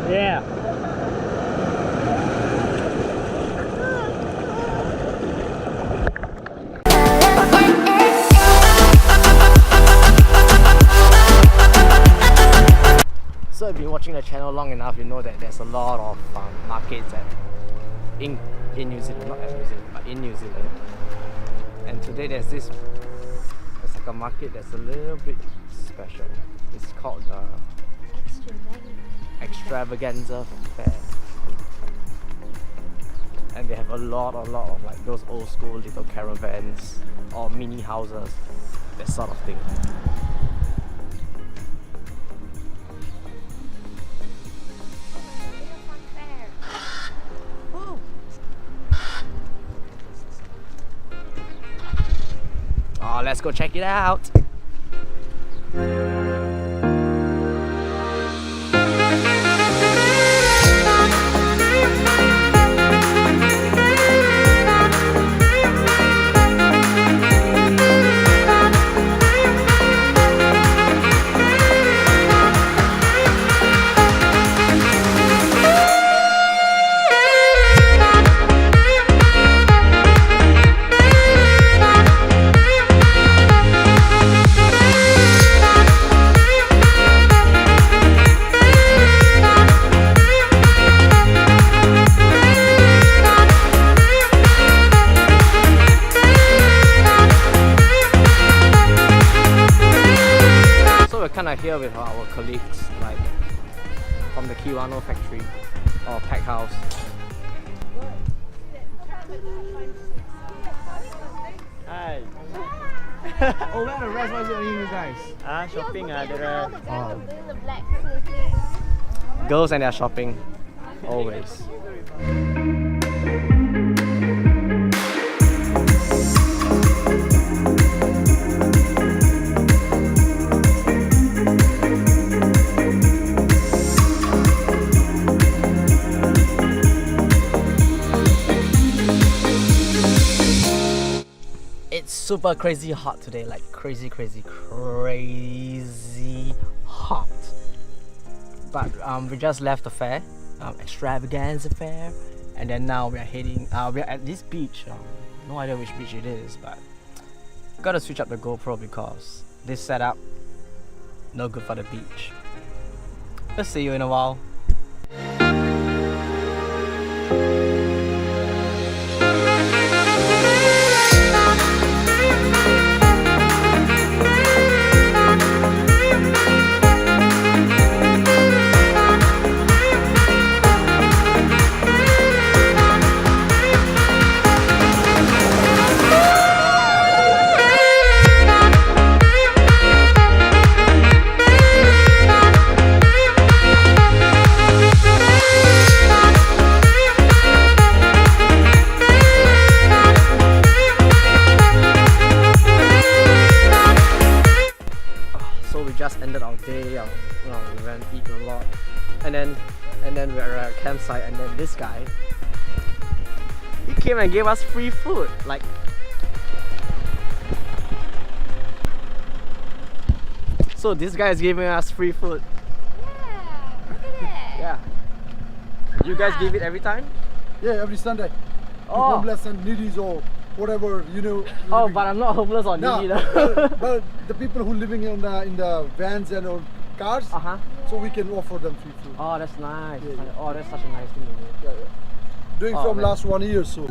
Yeah. So if you've been watching the channel long enough, you know that there's a lot of markets in New Zealand, not at New Zealand, but in New Zealand. And today there's like a market that's a little bit special. It's called the Extravaganza Fair. And they have a lot of like those old school little caravans or mini houses, that sort of thing. Oh, let's go check it out. Kind of here with our colleagues, like from the Kiwano factory or pack house. Hi. Oh, where the rest? What's only you guys? Shopping. Girls and their shopping, always. It's super crazy hot today, like crazy hot. But we just left the fair, Extravaganza Fair, and then now we are heading. We are at this beach. No idea which beach it is, but gotta switch up the GoPro because this setup no good for the beach. Let's see you in a while. Just ended our day. We went eating a lot, and then we were at a campsite, and then this guy, he came and gave us free food. Like, so this guy is giving us free food. Yeah, look at it. Yeah. You guys give it every time? Yeah, every Sunday. Oh. Homeless and needies or whatever, you know. Oh, but I'm not homeless or needy. But the people who living in the vans and on cars, so we can offer them free food. Oh, that's nice. Yeah. Oh, that's such a nice thing to do. Doing Oh, from man. last 1 year, so.